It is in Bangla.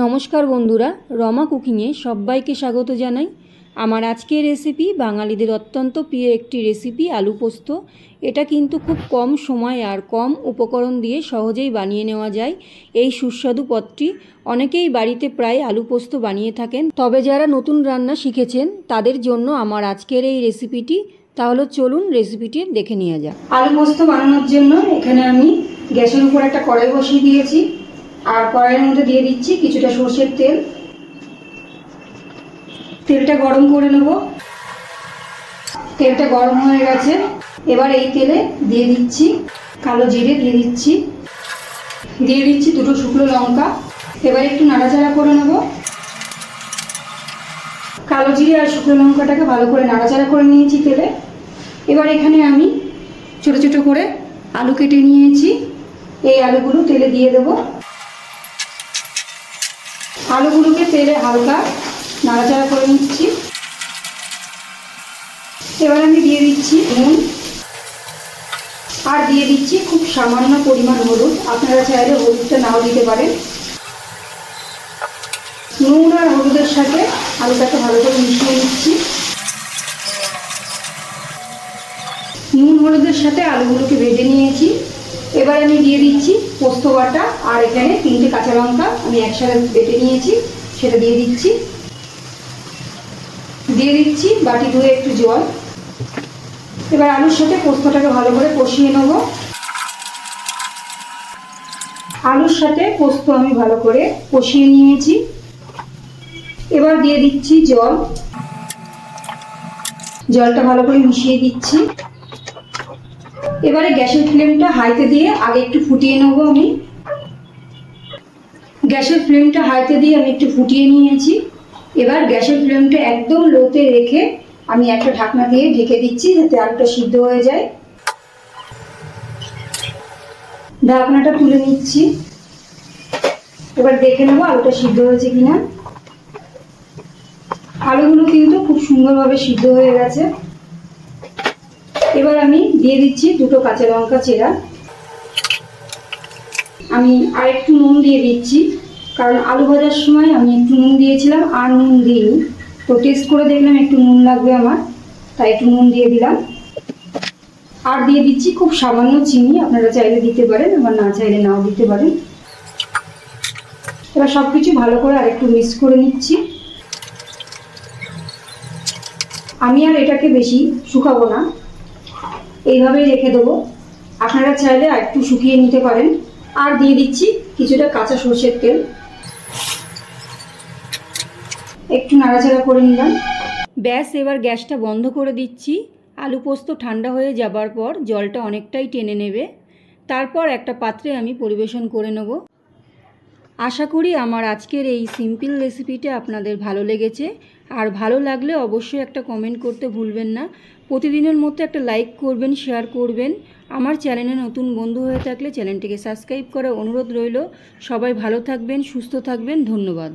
নমস্কার বন্ধুরা, রমা কুকিংয়ে সবাইকে স্বাগত জানাই। আমার আজকের রেসিপি বাঙালিদের অত্যন্ত প্রিয় একটি রেসিপি আলু পোস্ত। এটা কিন্তু খুব কম সময় আর কম উপকরণ দিয়ে সহজেই বানিয়ে নেওয়া যায়। এই সুস্বাদু পদটি অনেকেই বাড়িতে প্রায় আলু পোস্ত বানিয়ে থাকেন, তবে যারা নতুন রান্না শিখেছেন তাদের জন্য আমার আজকের এই রেসিপিটি। তাহলে চলুন রেসিপিটি দেখে নেওয়া যাক। আলু পোস্ত বানানোর জন্য এখানে আমি গ্যাসের উপর একটা কড়াই বসিয়ে দিয়েছি, আর কড়াইয়ের মধ্যে দিয়ে দিচ্ছি কিছুটা সরষের তেল। তেলটা গরম করে নেব। তেলটা গরম হয়ে গেছে, এবার এই তেলে দিয়ে দিচ্ছি কালো জিরে, দিয়ে দিচ্ছি দুটো শুকনো লঙ্কা। এবার একটু নাড়াচাড়া করে নেব। কালো জিরে আর শুকনো লঙ্কাটাকে ভালো করে নাড়াচাড়া করে নিয়েছি তেলে। এবার এখানে আমি ছোট ছোট করে আলু কেটে নিয়েছি, এই আলুগুলো তেলে দিয়ে দেবো। আলুগুলোকে তেলে হালকা নাড়াচাড়া করে নিচ্ছি। এবার আমি দিয়ে দিচ্ছি নুন, আর দিয়ে দিচ্ছি খুব সামান্য পরিমাণ হলুদ। আপনারা চাইলে হলুদটা নাও দিতে পারেন। নুন আর হলুদের সাথে আলুটাকে ভালো করে মিশিয়ে নিচ্ছি। নুন হলুদের সাথে আলুগুলোকে ভেজে নিয়েছি। এবার আমি দিয়ে দিচ্ছি পোস্ত বাটা, আর এখানে 3টে কাঁচা লঙ্কা আমি একসাথে বেটে নিয়েছি, সেটা দিয়ে দিচ্ছি বাটি ধুয়ে একটু জল। এবার আলুর সাথে পোস্তটাকে ভালো করে কষিয়ে নেব। আলুর সাথে পোস্ত আমি ভালো করে কষিয়ে নিয়েছি। এবার দিয়ে দিচ্ছি জল। জলটা ভালো করে মিশিয়ে দিচ্ছি। এবারে গ্যাসের ফ্লেমটা হাইতে দিয়ে আগে একটু ফুটিয়ে নেব। আমি গ্যাসের ফ্লেমটা হাইতে দিয়ে আমি একটু ফুটিয়ে নিয়েছি। এবার গ্যাসের ফ্লেমটা একদম লোতে রেখে আমি একটা ঢাকনা দিয়ে ঢেকে দিচ্ছি, যাতে আলুটা সিদ্ধ হয়ে যায়। ঢাকনাটা তুলে নিচ্ছি। এবার দেখে নেবো আলুটা সিদ্ধ হয়েছে কিনা। আলুগুলো কিন্তু খুব সুন্দরভাবে সিদ্ধ হয়ে গেছে। এবার আমি দিয়ে দিচ্ছি দুটো কাঁচা লঙ্কা চেরা। আমি আর একটু নুন দিয়ে দিচ্ছি, কারণ আলু ভাজার সময় আমি একটু নুন দিয়েছিলাম আর নুন দিইনি, তো টেস্ট করে দেখলাম একটু নুন লাগবে আমার, তাই একটু নুন দিয়ে দিলাম। আর দিয়ে দিচ্ছি খুব সামান্য চিনি, আপনারা চাইলে দিতে পারেন, আবার না চাইলে নাও দিতে পারেন। এবার সব কিছু ভালো করে আর একটু মিক্স করে নিচ্ছি। আমি আর এটাকে বেশি শুকাবো না, এইভাবেই রেখে দেবো। আপনারা চাইলে আর একটু শুকিয়ে নিতে পারেন। আর দিয়ে দিচ্ছি কিছুটা কাঁচা সরষের তেল। একটু নাড়াচাড়া করে নিলাম। ব্যাস, এবার গ্যাসটা বন্ধ করে দিচ্ছি। আলু পোস্ত ঠান্ডা হয়ে যাবার পর জলটা অনেকটাই টেনে নেবে। তারপর একটা পাত্রে আমি পরিবেশন করে নেব। আশা করি আমার আজকের এই সিম্পল রেসিপিটা আপনাদের ভালো লেগেছে। আর ভালো লাগলে অবশ্যই একটা কমেন্ট করতে ভুলবেন না। প্রতিদিনের মতো একটা লাইক করবেন, শেয়ার করবেন। আমার চ্যানেলে নতুন বন্ধু হয়ে থাকলে চ্যানেলটিকে সাবস্ক্রাইব করার অনুরোধ রইল। সবাই ভালো থাকবেন, সুস্থ থাকবেন। ধন্যবাদ।